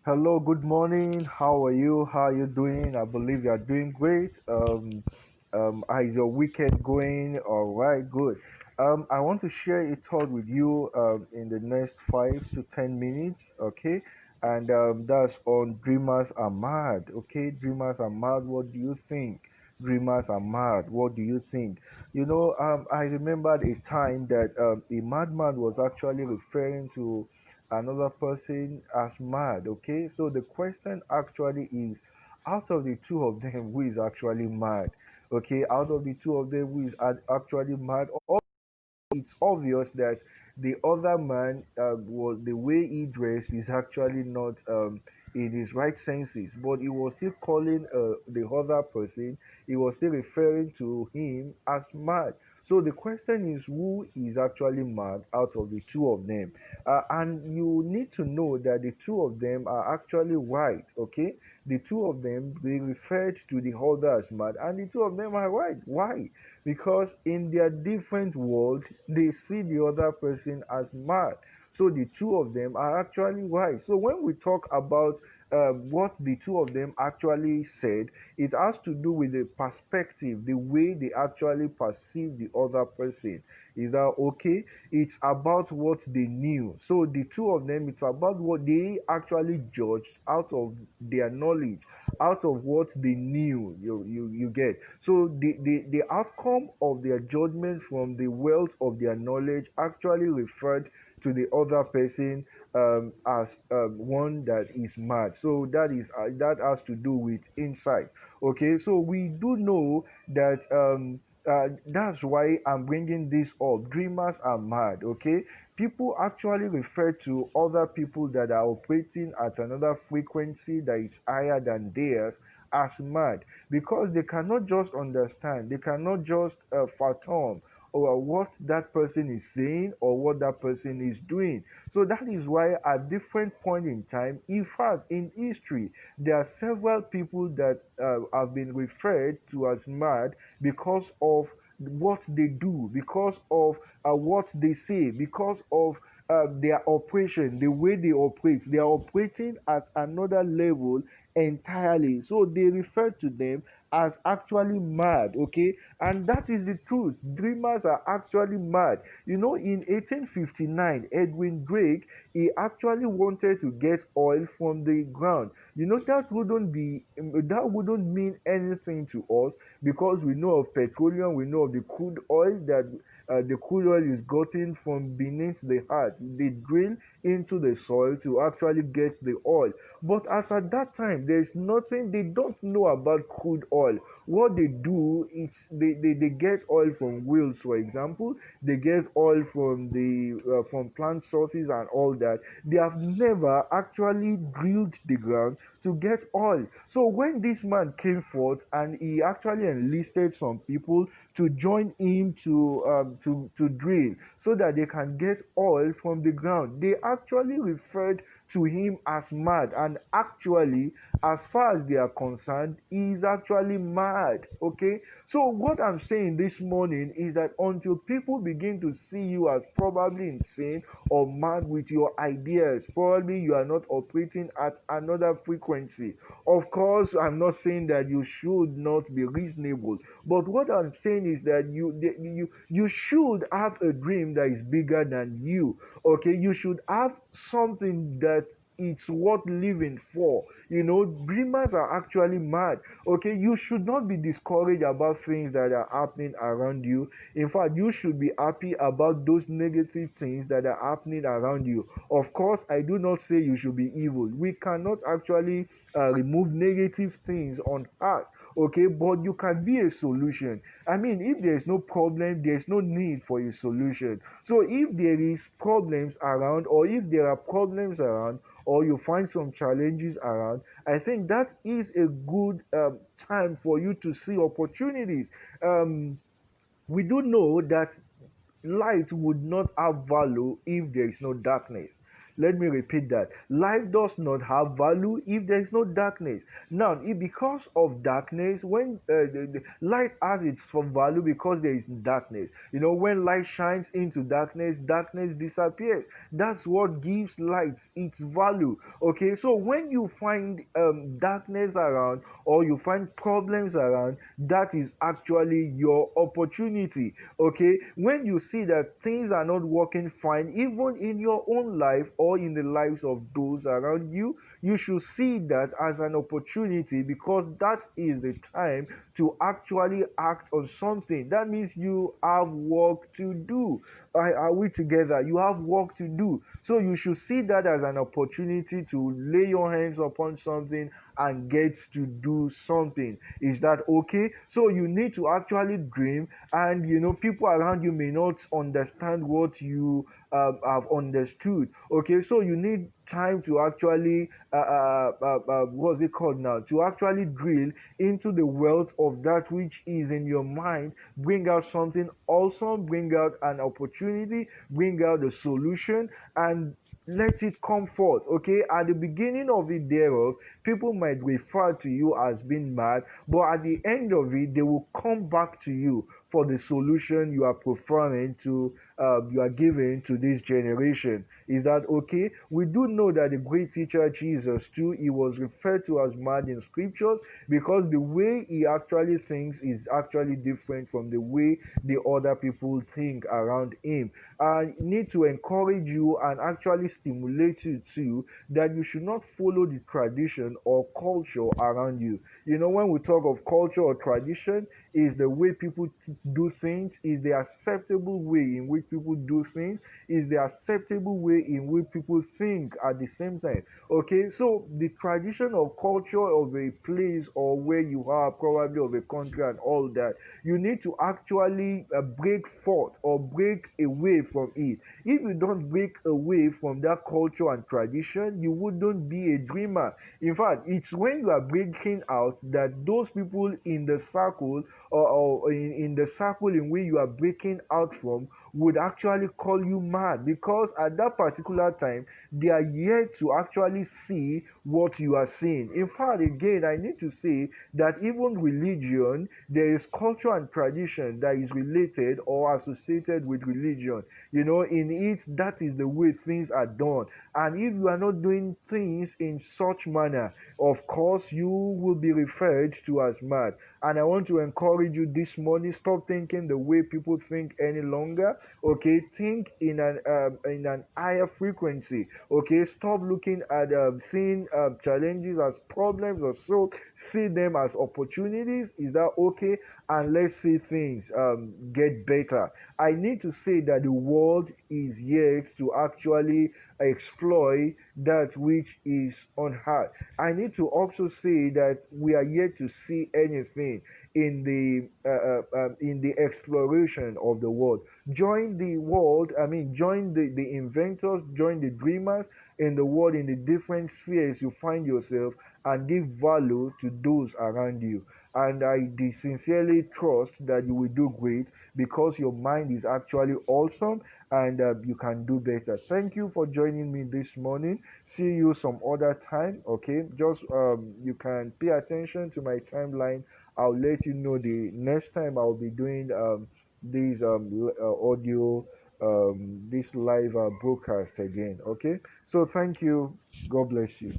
Hello, good morning. How are you? How are you doing? I believe you are doing great. How is your weekend going? All right, good. I want to share a thought with you in the next 5 to 10 minutes, okay? And that's on dreamers are mad, okay? Dreamers are mad. What do you think? Dreamers are mad. What do you think? I remembered a time that a madman was actually referring to another person as mad. Okay, so the question actually is, out of the two of them, who is actually mad? Okay, out of the two of them, who is actually mad? It's obvious that the other man was the way he dressed is actually not in his right senses, but he was still calling the other person, he was still referring to him as mad. So the question is, who is actually mad out of the two of them? And you need to know that the two of them are actually right. Okay, the two of them, they referred to the other as mad, and the two of them are right. Why? Because in their different world they see the other person as mad. So the two of them are actually right. So when we talk about what the two of them actually said, it has to do with the perspective, the way they actually perceive the other person. Is that okay? It's about what they knew. So the two of them, it's about what they actually judged out of their knowledge, out of what they knew. You get. So the outcome of their judgment from the wealth of their knowledge actually referred to the other person as one that is mad. So that has to do with insight. Okay, so we do know that that's why I'm bringing this up. Dreamers are mad. Okay, people actually refer to other people that are operating at another frequency that is higher than theirs as mad, because they cannot just understand, they cannot just fathom or what that person is saying or what that person is doing. So that is why at different point in time, in fact in history, there are several people that have been referred to as mad because of what they do, because of what they say, because of their operation, the way they operate. They are operating at another level entirely. So they refer to them as actually mad, okay? And that is the truth. Dreamers are actually mad. In 1859, Edwin Drake, he actually wanted to get oil from the ground. That wouldn't mean anything to us, because we know of petroleum, we know of the crude oil, that the crude oil is gotten from beneath the earth. They drill into the soil to actually get the oil. But as at that time, there's nothing, they don't know about crude oil. What they do is they get oil from whales, for example. They get oil from the from plant sources and all that. They have never actually drilled the ground to get oil. So when this man came forth and he actually enlisted some people to join him to drill so that they can get oil from the ground, they actually referred to him as mad. And actually, as far as they are concerned, he is actually mad. Okay, so what I'm saying this morning is that until people begin to see you as probably insane or mad with your ideas, probably you are not operating at another frequency. Of course, I'm not saying that you should not be reasonable, but what I'm saying is that you should have a dream that is bigger than you. Okay, you should have something that it's worth living for. Dreamers are actually mad. Okay, you should not be discouraged about things that are happening around you. In fact, you should be happy about those negative things that are happening around you. Of course, I do not say you should be evil. We cannot actually remove negative things on earth. Okay, but you can be a solution. I mean, if there is no problem, there is no need for a solution. So if there is problems around, or if there are problems around, or you find some challenges around, I think that is a good time for you to see opportunities. We do know that light would not have value if there is no darkness. Let me repeat that. Life does not have value if there is no darkness. Now, because of darkness, when the light has its value because there is darkness. When light shines into darkness, darkness disappears. That's what gives light its value. Okay, so when you find darkness around, or you find problems around, that is actually your opportunity. Okay, when you see that things are not working fine, even in your own life or in the lives of those around you, you should see that as an opportunity, because that is the time to actually act on something. That means you have work to do. Are we together? You have work to do. So you should see that as an opportunity to lay your hands upon something and get to do something. Is that okay? So you need to actually dream, and people around you may not understand what you have understood. Okay, so you need time to actually what's it called now, to actually drill into the wealth of that which is in your mind, bring out something awesome, bring out an opportunity, bring out the solution, and let it come forth. Okay, at the beginning of it thereof, people might refer to you as being mad, but at the end of it, they will come back to you for the solution you are preferring to you are giving to this generation. Is that okay? We do know that the great teacher Jesus too, he was referred to as mad in scriptures, because the way he actually thinks is actually different from the way the other people think around him. I need to encourage you and actually stimulate you too, that you should not follow the tradition or culture around you. When we talk of culture or tradition, is the way people do things, is the acceptable way in which people do things, is the acceptable way in which people think at the same time. Okay, so the tradition or culture of a place, or where you are, probably of a country and all that, you need to actually break forth or break away from it. If you don't break away from that culture and tradition, you wouldn't be a dreamer. In fact, it's when you are breaking out that those people in the circle, or in the circle in which you are breaking out from, would actually call you mad, because at that particular time they are yet to actually see what you are seeing. In fact, again, I need to say that even religion, there is culture and tradition that is related or associated with religion. In it, that is the way things are done. And if you are not doing things in such manner, of course you will be referred to as mad. And I want to encourage you this morning, stop thinking the way people think any longer. Okay, think in an higher frequency. Okay, stop looking at seeing challenges as problems, or so see them as opportunities. Is that okay? And let's see things get better. I need to say that the world is yet to actually exploit that which is on earth. I need to also say that we are yet to see anything in the exploration of the world. Join the world. I mean, join the inventors, join the dreamers in the world, in the different spheres you find yourself, and give value to those around you. And I sincerely trust that you will do great, because your mind is actually awesome, and you can do better. Thank you for joining me this morning. See you some other time. Okay, just you can pay attention to my timeline. I'll let you know the next time I'll be doing these audio, this live broadcast again. Okay, so thank you. God bless you.